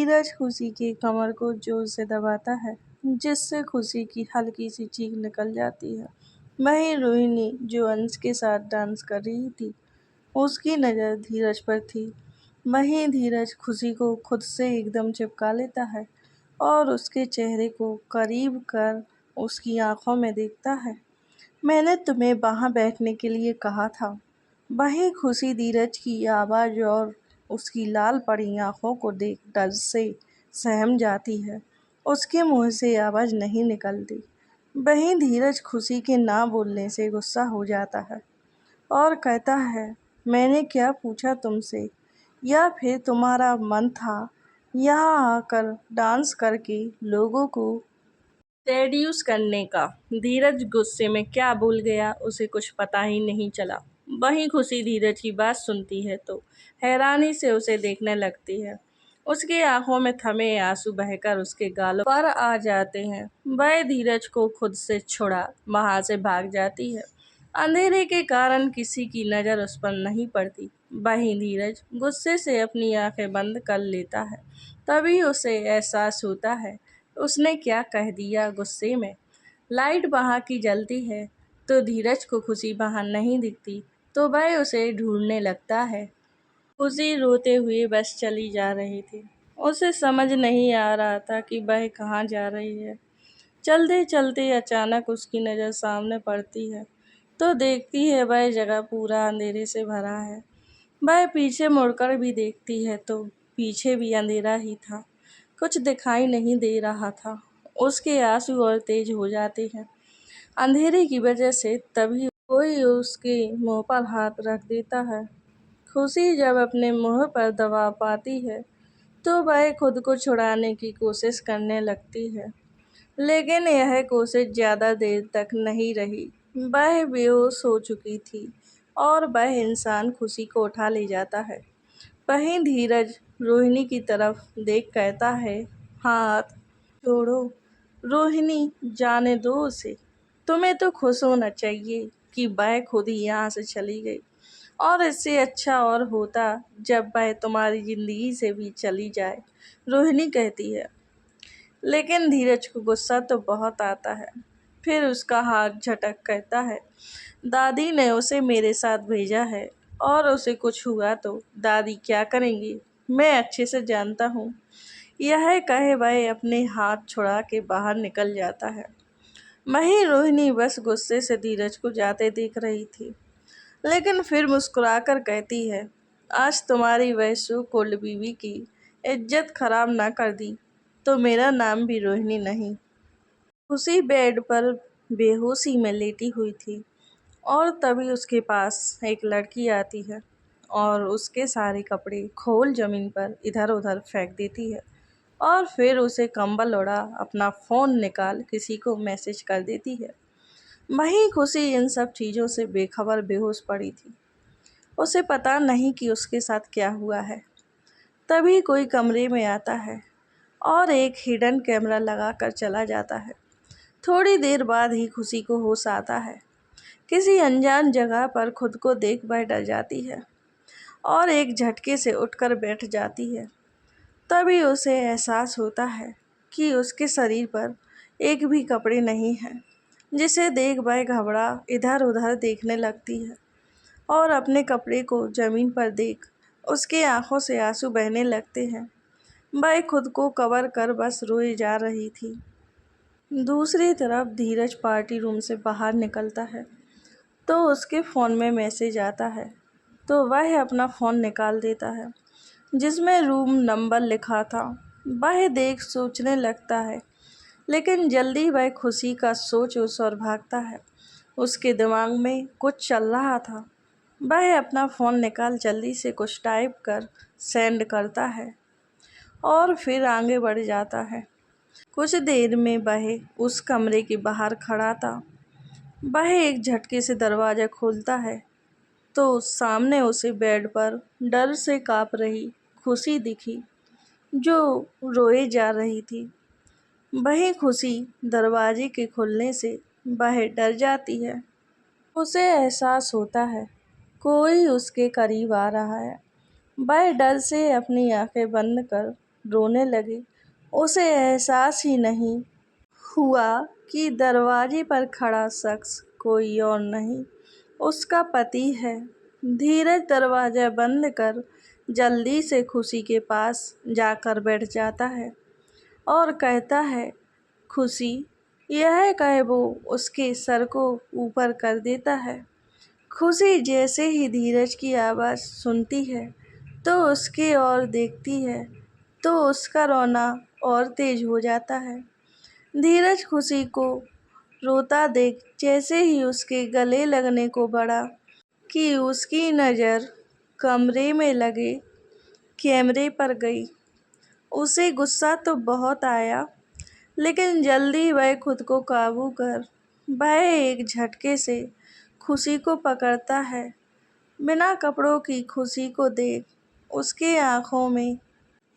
धीरज खुशी की कमर को जोर से दबाता है, जिससे खुशी की हल्की सी चीख निकल जाती है। वहीं रोहिणी, जो अंश के साथ डांस कर रही थी, उसकी नज़र धीरज पर थी। वहीं धीरज खुशी को खुद से एकदम चिपका लेता है और उसके चेहरे को करीब कर उसकी आंखों में देखता है। मैंने तुम्हें वहाँ बैठने के लिए कहा था। वहीं खुशी धीरज की आवाज़ और उसकी लाल पड़ी आंखों को देख डर से सहम जाती है। उसके मुंह से आवाज़ नहीं निकलती। वहीं धीरज खुशी के ना बोलने से गुस्सा हो जाता है और कहता है, मैंने क्या पूछा तुमसे? या फिर तुम्हारा मन था यहाँ आकर डांस करके लोगों को सेड्यूस करने का? धीरज गुस्से में क्या भूल गया, उसे कुछ पता ही नहीं चला। वहीं खुशी धीरज की बात सुनती है तो हैरानी से उसे देखने लगती है। उसकी आंखों में थमे आंसू बहकर उसके गालों पर आ जाते हैं। वह धीरज को खुद से छुड़ा वहां से भाग जाती है। अंधेरे के कारण किसी की नज़र उस पर नहीं पड़ती। वहीं धीरज गुस्से से अपनी आंखें बंद कर लेता है। तभी उसे एहसास होता है उसने क्या कह दिया। गुस्से में लाइट वहाँ की जलती है तो धीरज को खुशी वहाँ नहीं दिखती, तो वह उसे ढूंढने लगता है। खुशी रोते हुए बस चली जा रही थी। उसे समझ नहीं आ रहा था कि वह कहाँ जा रही है। चलते चलते अचानक उसकी नज़र सामने पड़ती है तो देखती है वह जगह पूरा अंधेरे से भरा है। वह पीछे मुड़कर भी देखती है तो पीछे भी अंधेरा ही था, कुछ दिखाई नहीं दे रहा था। उसके आंसू और तेज हो जाते हैं अंधेरे की वजह से। तभी कोई उसके मुंह पर हाथ रख देता है। खुशी जब अपने मुंह पर दबा पाती है तो वह खुद को छुड़ाने की कोशिश करने लगती है, लेकिन यह कोशिश ज़्यादा देर तक नहीं रही। वह बेहोश हो चुकी थी और वह इंसान खुशी को उठा ले जाता है। वहीं धीरज रोहिणी की तरफ देख कहता है, हाथ छोड़ो रोहिणी, जाने दो उसे। तुम्हें तो खुश होना चाहिए कि वह खुद ही यहाँ से चली गई, और इससे अच्छा और होता जब वह तुम्हारी जिंदगी से भी चली जाए, रोहिणी कहती है। लेकिन धीरज को गुस्सा तो बहुत आता है। फिर उसका हाथ झटक कहता है, दादी ने उसे मेरे साथ भेजा है और उसे कुछ हुआ तो दादी क्या करेंगी, मैं अच्छे से जानता हूँ। यह कहे वह अपने हाथ छुड़ा के बाहर निकल जाता है। वहीं रोहिणी बस गुस्से से धीरज को जाते देख रही थी, लेकिन फिर मुस्कुराकर कहती है, आज तुम्हारी वह सो कोल्ड बीवी की इज्जत खराब ना कर दी तो मेरा नाम भी रोहिणी नहीं। उसी बेड पर बेहोशी में लेटी हुई थी और तभी उसके पास एक लड़की आती है और उसके सारे कपड़े खोल जमीन पर इधर उधर फेंक देती है और फिर उसे कंबल ओढ़ा अपना फ़ोन निकाल किसी को मैसेज कर देती है। वहीं खुशी इन सब चीज़ों से बेखबर बेहोश पड़ी थी। उसे पता नहीं कि उसके साथ क्या हुआ है। तभी कोई कमरे में आता है और एक हिडन कैमरा लगा कर चला जाता है। थोड़ी देर बाद ही खुशी को होश आता है। किसी अनजान जगह पर खुद को देख वह डर जाती है और एक झटके से उठकर बैठ जाती है। तभी उसे एहसास होता है कि उसके शरीर पर एक भी कपड़े नहीं हैं, जिसे देख वह घबरा इधर उधर देखने लगती है और अपने कपड़े को ज़मीन पर देख उसके आंखों से आंसू बहने लगते हैं। वह खुद को कवर कर बस रोए जा रही थी। दूसरी तरफ धीरज पार्टी रूम से बाहर निकलता है तो उसके फ़ोन में मैसेज आता है, तो वह अपना फ़ोन निकाल देता है जिसमें रूम नंबर लिखा था। वह देख सोचने लगता है, लेकिन जल्दी वह खुशी का सोच उस और भागता है। उसके दिमाग में कुछ चल रहा था। वह अपना फ़ोन निकाल जल्दी से कुछ टाइप कर सेंड करता है और फिर आगे बढ़ जाता है। कुछ देर में वह उस कमरे के बाहर खड़ा था। वह एक झटके से दरवाज़ा खोलता है तो सामने उसे बेड पर डर से काँप रही खुशी दिखी, जो रोए जा रही थी। वहीं खुशी दरवाजे के खुलने से वह डर जाती है। उसे एहसास होता है कोई उसके करीब आ रहा है। वह डर से अपनी आंखें बंद कर रोने लगे। उसे एहसास ही नहीं हुआ कि दरवाजे पर खड़ा शख्स कोई और नहीं, उसका पति है। धीरज दरवाजा बंद कर जल्दी से खुशी के पास जाकर बैठ जाता है और कहता है, खुशी। यह कहे वो उसके सर को ऊपर कर देता है। खुशी जैसे ही धीरज की आवाज़ सुनती है तो उसकी ओर देखती है तो उसका रोना और तेज हो जाता है। धीरज खुशी को रोता देख जैसे ही उसके गले लगने को बढ़ा कि उसकी नज़र कमरे में लगे कैमरे पर गई। उसे गुस्सा तो बहुत आया, लेकिन जल्दी वह खुद को काबू कर वह एक झटके से खुशी को पकड़ता है। बिना कपड़ों की खुशी को देख उसके आँखों में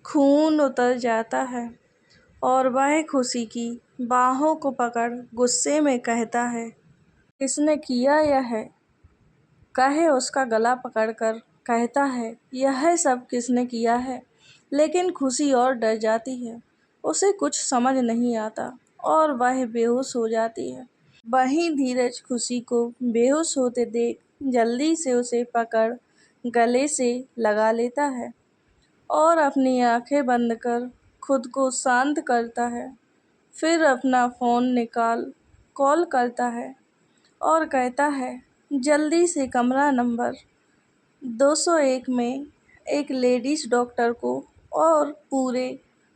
खून उतर जाता है और वह खुशी की बाहों को पकड़ गुस्से में कहता है, किसने किया यह है? कहे उसका गला पकड़कर कहता है, यह सब किसने किया है? लेकिन खुशी और डर जाती है। उसे कुछ समझ नहीं आता और वह बेहोश हो जाती है। वहीं धीरज खुशी को बेहोश होते देख जल्दी से उसे पकड़ गले से लगा लेता है और अपनी आंखें बंद कर खुद को शांत करता है। फिर अपना फ़ोन निकाल कॉल करता है और कहता है, जल्दी से कमरा नंबर 201 में एक लेडीज़ डॉक्टर को और पूरे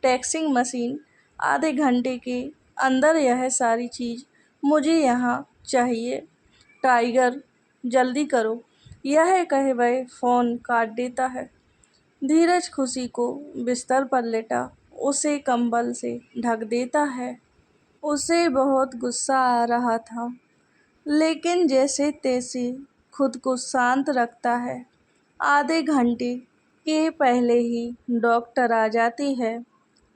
टैक्सिंग मशीन। आधे घंटे के अंदर यह सारी चीज़ मुझे यहाँ चाहिए। टाइगर, जल्दी करो। यह कहे वह फ़ोन काट देता है। धीरज खुशी को बिस्तर पर लेटा उसे कंबल से ढक देता है। उसे बहुत गुस्सा आ रहा था, लेकिन जैसे तैसे खुद को शांत रखता है। आधे घंटे के पहले ही डॉक्टर आ जाती है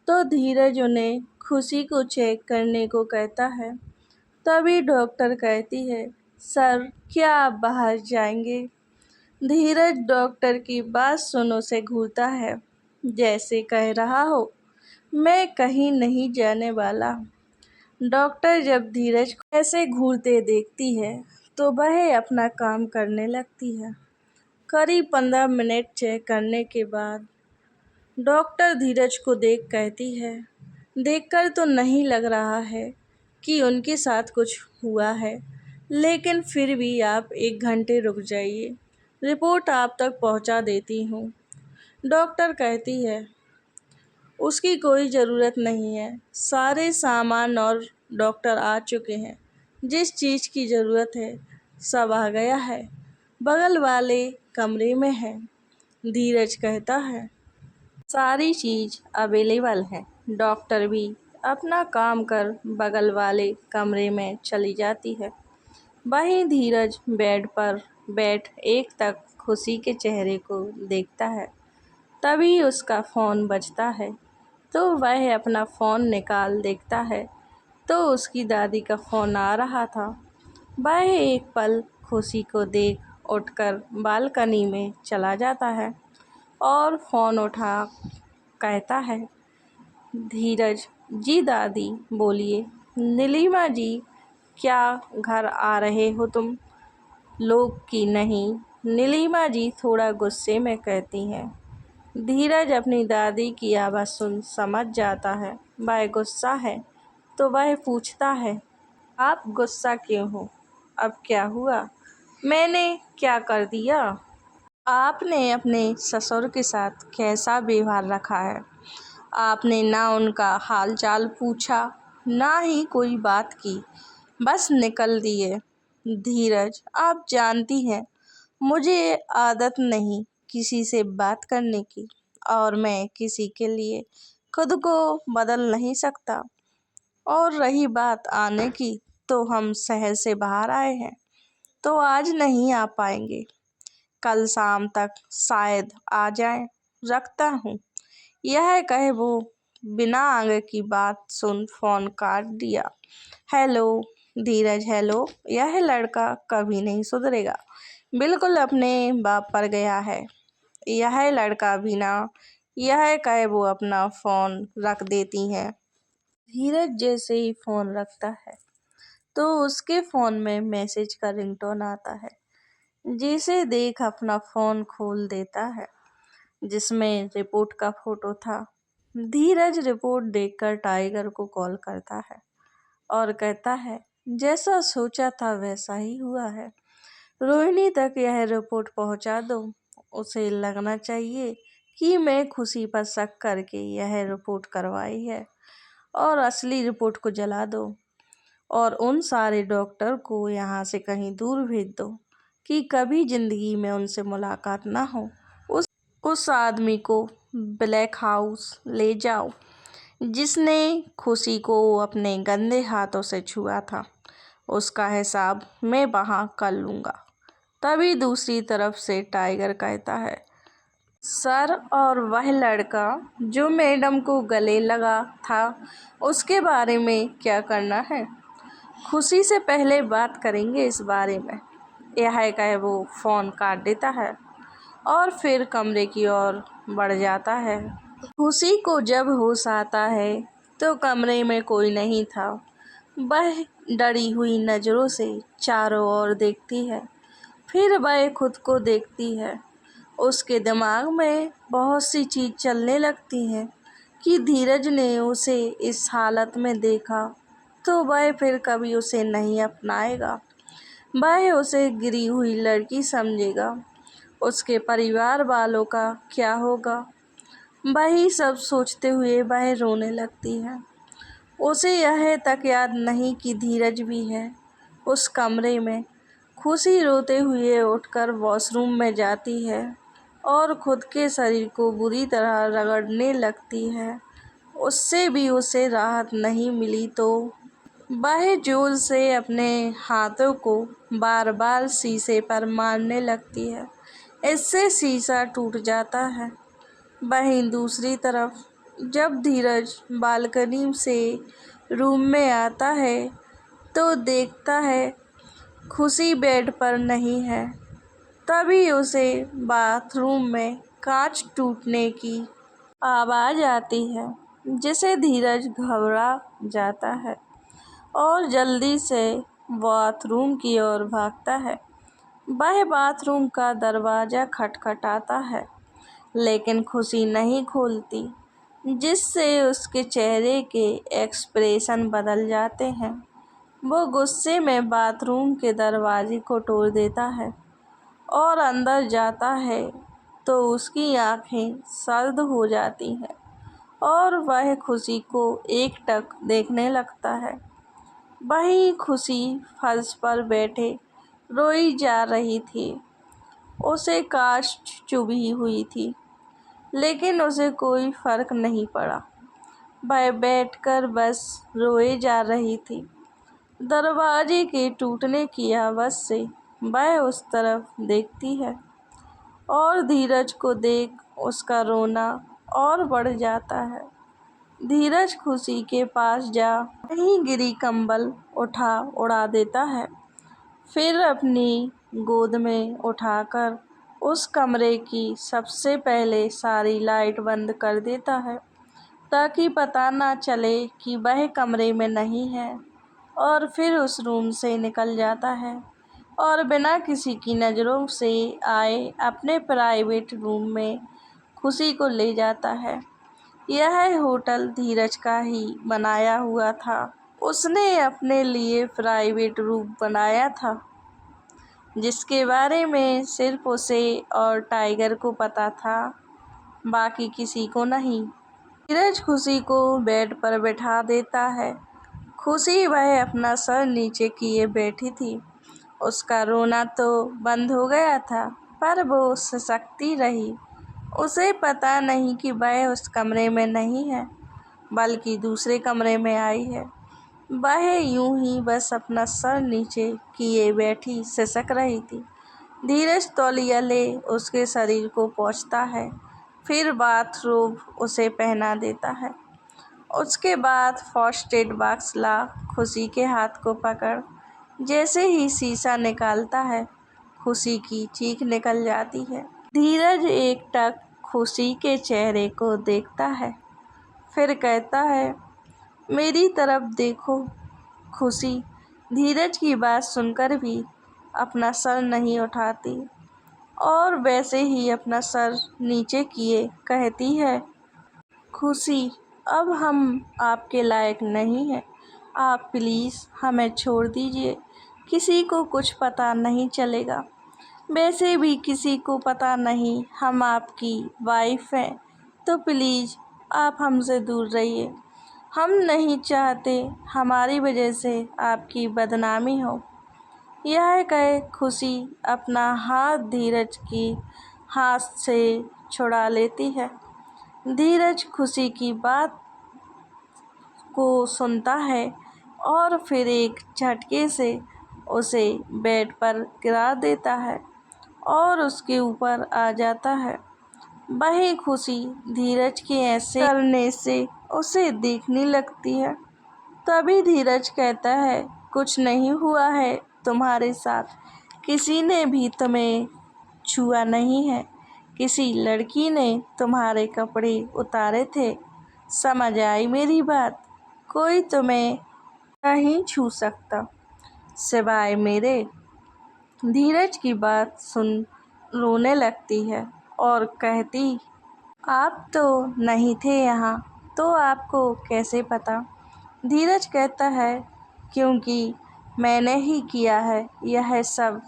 तो धीरज उन्हें खुशी को चेक करने को कहता है। तभी डॉक्टर कहती है, सर, क्या आप बाहर जाएंगे? धीरज डॉक्टर की बात सुन उसे घूरता है, जैसे कह रहा हो, मैं कहीं नहीं जाने वाला। डॉक्टर जब धीरज को ऐसे घूरते देखती है तो वह अपना काम करने लगती है। करीब 15 मिनट चेक करने के बाद डॉक्टर धीरज को देख कहती है, देखकर तो नहीं लग रहा है कि उनके साथ कुछ हुआ है, लेकिन फिर भी आप 1 घंटे रुक जाइए, रिपोर्ट आप तक पहुंचा देती हूँ। डॉक्टर कहती है, उसकी कोई ज़रूरत नहीं है, सारे सामान और डॉक्टर आ चुके हैं। जिस चीज़ की ज़रूरत है सब आ गया है, बगल वाले कमरे में है। धीरज कहता है, सारी चीज़ अवेलेबल है। डॉक्टर भी अपना काम कर बगल वाले कमरे में चली जाती है। वहीं धीरज बेड पर बैठ एक तक खुशी के चेहरे को देखता है। तभी उसका फ़ोन बजता है तो वह अपना फ़ोन निकाल देखता है तो उसकी दादी का फ़ोन आ रहा था। वह एक पल खुशी को देख उठकर बालकनी में चला जाता है और फ़ोन उठा कहता है, धीरज जी, दादी बोलिए। नीलिमा जी, क्या घर आ रहे हो तुम लोग कि नहीं? नीलिमा जी थोड़ा गुस्से में कहती हैं। धीरज अपनी दादी की आवाज़ सुन समझ जाता है वह गुस्सा है, तो वह पूछता है, आप गुस्सा क्यों हो? अब क्या हुआ? मैंने क्या कर दिया? आपने अपने ससुर के साथ कैसा व्यवहार रखा है? आपने ना उनका हाल चाल पूछा, ना ही कोई बात की, बस निकल दिए। धीरज, आप जानती हैं मुझे आदत नहीं किसी से बात करने की, और मैं किसी के लिए खुद को बदल नहीं सकता। और रही बात आने की, तो हम शहर से बाहर आए हैं तो आज नहीं आ पाएंगे, कल शाम तक शायद आ जाएं। रखता हूँ। यह कहे वो बिना आगे की बात सुन फ़ोन काट दिया। हेलो धीरज, हेलो। यह लड़का कभी नहीं सुधरेगा, बिल्कुल अपने बाप पर गया है। यह लड़का बिना यह कहे वो अपना फोन रख देती हैं। धीरज जैसे ही फोन रखता है तो उसके फोन में मैसेज का रिंगटोन आता है, जिसे देख अपना फोन खोल देता है, जिसमें रिपोर्ट का फोटो था। धीरज रिपोर्ट देखकर टाइगर को कॉल करता है और कहता है, जैसा सोचा था वैसा ही हुआ है। रोहिणी तक यह रिपोर्ट पहुंचा दो। उसे लगना चाहिए कि मैं खुशी पर शक करके यह रिपोर्ट करवाई है, और असली रिपोर्ट को जला दो और उन सारे डॉक्टर को यहाँ से कहीं दूर भेज दो कि कभी जिंदगी में उनसे मुलाकात ना हो। उस आदमी को ब्लैक हाउस ले जाओ जिसने खुशी को अपने गंदे हाथों से छुआ था। उसका हिसाब मैं वहाँ कर लूँगा। तभी दूसरी तरफ से टाइगर कहता है, सर, और वह लड़का जो मैडम को गले लगा था, उसके बारे में क्या करना है? खुशी से पहले बात करेंगे इस बारे में। यह कहे वो फ़ोन काट देता है और फिर कमरे की ओर बढ़ जाता है। खुशी को जब होश आता है तो कमरे में कोई नहीं था। वह डरी हुई नज़रों से चारों ओर देखती है, फिर वह खुद को देखती है। उसके दिमाग में बहुत सी चीज़ चलने लगती हैं कि धीरज ने उसे इस हालत में देखा तो वह फिर कभी उसे नहीं अपनाएगा। वह उसे गिरी हुई लड़की समझेगा। उसके परिवार वालों का क्या होगा? वही सब सोचते हुए वह रोने लगती है। उसे यह तक याद नहीं कि धीरज भी है उस कमरे में। खुशी रोते हुए उठकर वॉशरूम में जाती है और खुद के शरीर को बुरी तरह रगड़ने लगती है। उससे भी उसे राहत नहीं मिली तो वह जोर से अपने हाथों को बार बार शीशे पर मारने लगती है। इससे शीशा टूट जाता है। वहीं दूसरी तरफ जब धीरज बालकनी से रूम में आता है तो देखता है खुशी बेड पर नहीं है। तभी उसे बाथरूम में कांच टूटने की आवाज़ आती है, जिसे धीरज घबरा जाता है और जल्दी से बाथरूम की ओर भागता है। वह बाथरूम का दरवाज़ा खटखटाता है, लेकिन खुशी नहीं खोलती, जिससे उसके चेहरे के एक्सप्रेशन बदल जाते हैं। वो गुस्से में बाथरूम के दरवाजे को तोड़ देता है और अंदर जाता है तो उसकी आंखें सर्द हो जाती हैं और वह खुशी को एकटक देखने लगता है। वहीं खुशी फर्श पर बैठे रोई जा रही थी। उसे काश चुभी हुई थी, लेकिन उसे कोई फर्क नहीं पड़ा। वह बैठकर बस रोए जा रही थी। दरवाजे के टूटने की आवाज़ से वह उस तरफ देखती है और धीरज को देख उसका रोना और बढ़ जाता है। धीरज खुशी के पास जा वहीं गिरी कंबल उठा उड़ा देता है, फिर अपनी गोद में उठाकर उस कमरे की सबसे पहले सारी लाइट बंद कर देता है ताकि पता ना चले कि वह कमरे में नहीं है, और फिर उस रूम से निकल जाता है और बिना किसी की नज़रों से आए अपने प्राइवेट रूम में खुशी को ले जाता है। यह होटल धीरज का ही बनाया हुआ था। उसने अपने लिए प्राइवेट रूम बनाया था, जिसके बारे में सिर्फ उसे और टाइगर को पता था, बाकी किसी को नहीं। धीरज खुशी को बेड पर बैठा देता है। खुशी वह अपना सर नीचे किए बैठी थी। उसका रोना तो बंद हो गया था, पर वो सशक्ति रही। उसे पता नहीं कि वह उस कमरे में नहीं है, बल्कि दूसरे कमरे में आई है। वह यूं ही बस अपना सर नीचे किए बैठी सिसक रही थी। धीरज तौलिया ले उसके शरीर को पोंछता है, फिर बाथरोब उसे पहना देता है। उसके बाद फर्स्ट एड बॉक्स ला खुशी के हाथ को पकड़ जैसे ही शीशा निकालता है, खुशी की चीख निकल जाती है। धीरज एकटक खुशी के चेहरे को देखता है। फिर कहता है, मेरी तरफ देखो। खुशी धीरज की बात सुनकर भी अपना सर नहीं उठाती और वैसे ही अपना सर नीचे किए कहती है, खुशी, अब हम आपके लायक नहीं हैं। आप प्लीज़ हमें छोड़ दीजिए। किसी को कुछ पता नहीं चलेगा। वैसे भी किसी को पता नहीं हम आपकी वाइफ हैं, तो प्लीज़ आप हमसे दूर रहिए। हम नहीं चाहते हमारी वजह से आपकी बदनामी हो। यह कह खुशी अपना हाथ धीरज की हाथ से छुड़ा लेती है। धीरज खुशी की बात को सुनता है और फिर एक झटके से उसे बेड पर गिरा देता है और उसके ऊपर आ जाता है। वही खुशी धीरज के ऐसे करने से उसे देखने लगती है। तभी धीरज कहता है, कुछ नहीं हुआ है तुम्हारे साथ। किसी ने भी तुम्हें छुआ नहीं है। किसी लड़की ने तुम्हारे कपड़े उतारे थे। समझ आई मेरी बात? कोई तुम्हें नहीं छू सकता सिवाय मेरे। धीरज की बात सुन रोने लगती है और कहती, आप तो नहीं थे यहाँ, तो आपको कैसे पता? धीरज कहता है, क्योंकि मैंने ही किया है यह सब।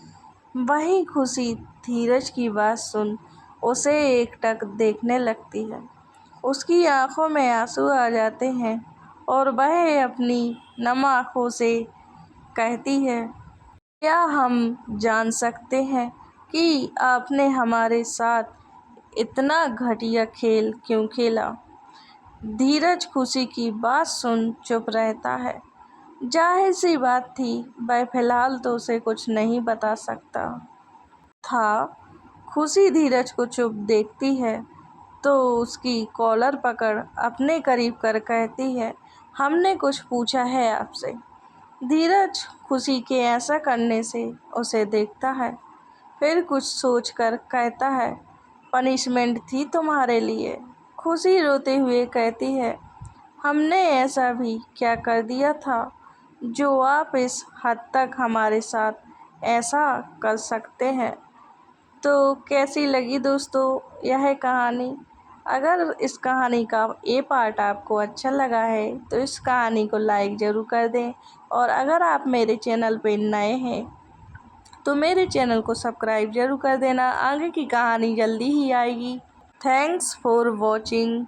वही खुशी धीरज की बात सुन उसे एकटक देखने लगती है। उसकी आंखों में आंसू आ जाते हैं और वह अपनी नम आंखों से कहती है, क्या हम जान सकते हैं कि आपने हमारे साथ इतना घटिया खेल क्यों खेला? धीरज खुशी की बात सुन चुप रहता है। जाहिर सी बात थी, वह फिलहाल तो उसे कुछ नहीं बता सकता था। खुशी धीरज को चुप देखती है तो उसकी कॉलर पकड़ अपने करीब कर कहती है, हमने कुछ पूछा है आपसे। धीरज खुशी के ऐसा करने से उसे देखता है, फिर कुछ सोचकर कहता है, पनिशमेंट थी तुम्हारे लिए। खुशी रोते हुए कहती है, हमने ऐसा भी क्या कर दिया था जो आप इस हद तक हमारे साथ ऐसा कर सकते हैं? तो कैसी लगी दोस्तों यह कहानी? अगर इस कहानी का ये पार्ट आपको अच्छा लगा है तो इस कहानी को लाइक ज़रूर कर दें और अगर आप मेरे चैनल पे नए हैं तो मेरे चैनल को सब्सक्राइब ज़रूर कर देना। आगे की कहानी जल्दी ही आएगी। Thanks for watching.